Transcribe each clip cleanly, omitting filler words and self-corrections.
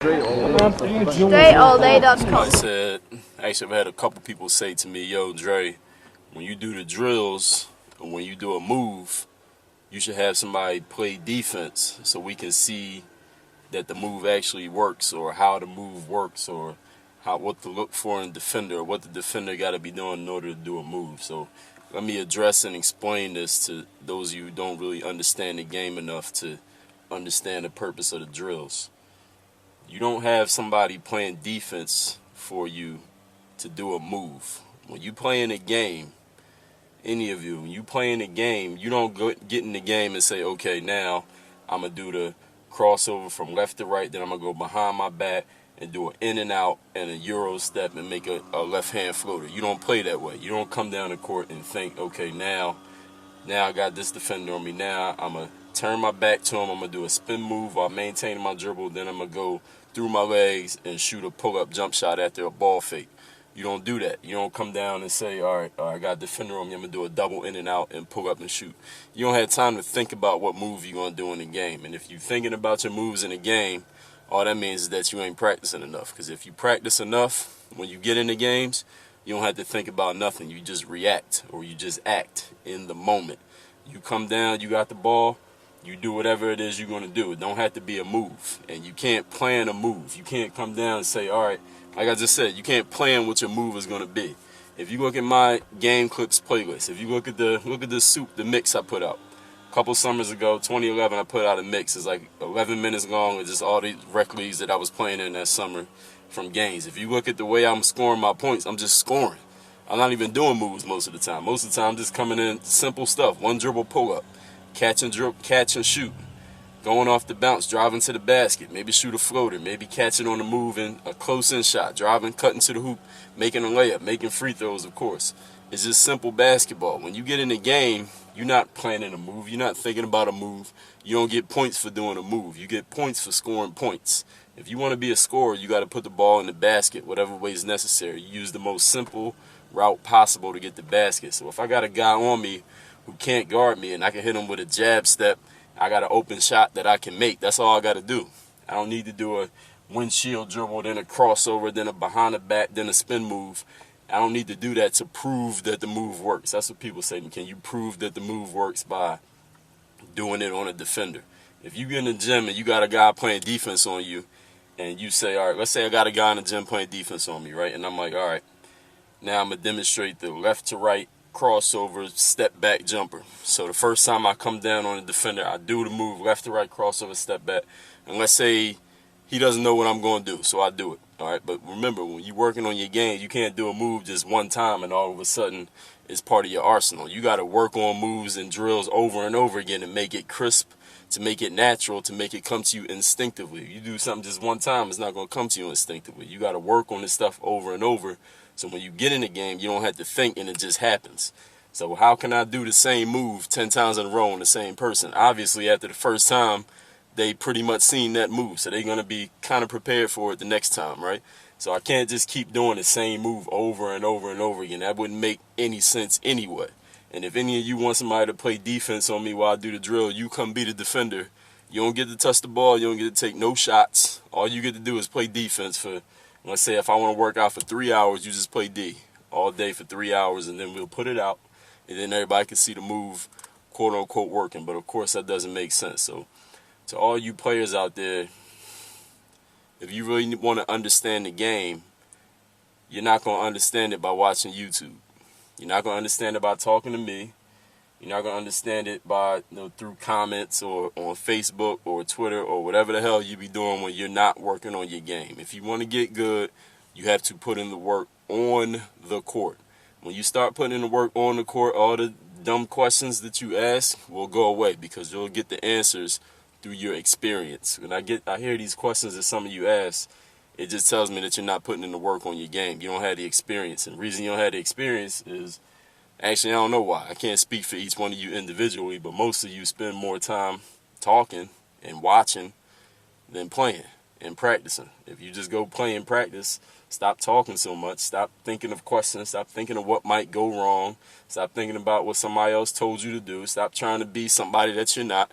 DreAllDay.com. I've had a couple people say to me, yo, Dre, when you do the drills, or when you do a move, you should have somebody play defense so we can see that the move actually works, or how the move works, or what to look for in defender, or what the defender got to be doing in order to do a move. So let me address and explain this to those of you who don't really understand the game enough to understand the purpose of the drills. You don't have somebody playing defense for you to do a move. When you play in a game, any of you, when you play in a game, you don't get in the game and say, okay, now I'm going to do the crossover from left to right, then I'm going to go behind my back and do an in and out and a Euro step and make a left hand floater. You don't play that way. You don't come down the court and think, okay, now I got this defender on me. Now I'm going to turn my back to him. I'm going to do a spin move while maintaining my dribble. Then I'm going to go through my legs and shoot a pull-up jump shot after a ball fake. You don't do that. You don't come down and say, all right, I got a defender on me. I'm going to do a double in and out and pull up and shoot. You don't have time to think about what move you're going to do in the game. And if you're thinking about your moves in the game, all that means is that you ain't practicing enough. Because if you practice enough, when you get in the games, you don't have to think about nothing. You just react, or you just act in the moment. You come down, you got the ball, you do whatever it is you're going to do. It don't have to be a move. And you can't plan a move. You can't come down and say, all right, like I just said, you can't plan what your move is going to be. If you look at my game clips playlist, if you look at the mix I put out. A couple summers ago, 2011, I put out a mix. It's like 11 minutes long with just all the rec leagues that I was playing in that summer from games. If you look at the way I'm scoring my points, I'm just scoring. I'm not even doing moves most of the time. Most of the time, I'm just coming in simple stuff. One dribble pull-up, catch and shoot. Going off the bounce, driving to the basket, maybe shoot a floater, maybe catch it on the move and a close-in shot, driving, cutting to the hoop, making a layup, making free throws, of course. It's just simple basketball. When you get in the game, you're not planning a move. You're not thinking about a move. You don't get points for doing a move. You get points for scoring points. If you want to be a scorer, you got to put the ball in the basket whatever way is necessary. You use the most simple route possible to get the basket. So if I got a guy on me who can't guard me and I can hit him with a jab step, I got an open shot that I can make. That's all I got to do. I don't need to do a windshield dribble, then a crossover, then a behind the back, then a spin move. I don't need to do that to prove that the move works. That's what people say to me. Can you prove that the move works by doing it on a defender? If you get in the gym and you got a guy playing defense on you, and you say, all right, let's say I got a guy in the gym playing defense on me, right? And I'm like, all right, now I'm going to demonstrate the left to right crossover step back jumper. So the first time I come down on a defender, I do the move left to right crossover step back, and let's say he doesn't know what I'm going to do, so I do it. All right, but remember, when you're working on your game, you can't do a move just one time and all of a sudden it's part of your arsenal. You got to work on moves and drills over and over again to make it crisp, to make it natural, to make it come to you instinctively. If you do something just one time, it's not going to come to you instinctively. You got to work on this stuff over and over. So when you get in the game, you don't have to think and it just happens. So how can I do the same move 10 times in a row on the same person? Obviously, after the first time, they pretty much seen that move. So they're going to be kind of prepared for it the next time, right? So I can't just keep doing the same move over and over and over again. That wouldn't make any sense anyway. And if any of you want somebody to play defense on me while I do the drill, you come be the defender. You don't get to touch the ball. You don't get to take no shots. All you get to do is play defense for, let's say if I want to work out for 3 hours, you just play D all day for 3 hours, and then we'll put it out, and then everybody can see the move, quote unquote, working. But of course, that doesn't make sense. So to all you players out there, if you really want to understand the game, you're not going to understand it by watching YouTube. You're not going to understand it by talking to me. You're not going to understand it by through comments or on Facebook or Twitter or whatever the hell you be doing when you're not working on your game. If you want to get good, you have to put in the work on the court. When you start putting in the work on the court, all the dumb questions that you ask will go away because you'll get the answers through your experience. When I hear these questions that some of you ask, it just tells me that you're not putting in the work on your game. You don't have the experience. And the reason you don't have the experience is, actually, I don't know why. I can't speak for each one of you individually, but most of you spend more time talking and watching than playing and practicing. If you just go play and practice, stop talking so much, stop thinking of questions, stop thinking of what might go wrong, stop thinking about what somebody else told you to do, stop trying to be somebody that you're not.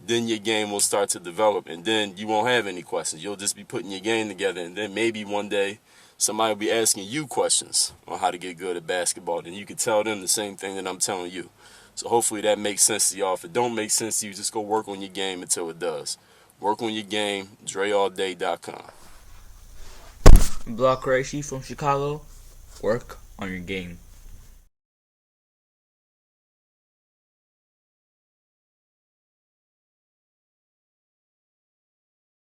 then your game will start to develop, and then you won't have any questions. You'll just be putting your game together, and then maybe one day somebody will be asking you questions on how to get good at basketball, and you can tell them the same thing that I'm telling you. So hopefully that makes sense to y'all. If it don't make sense to you, just go work on your game until it does. Work on your game, DreAllDay.com. Block Reishi from Chicago. Work on your game.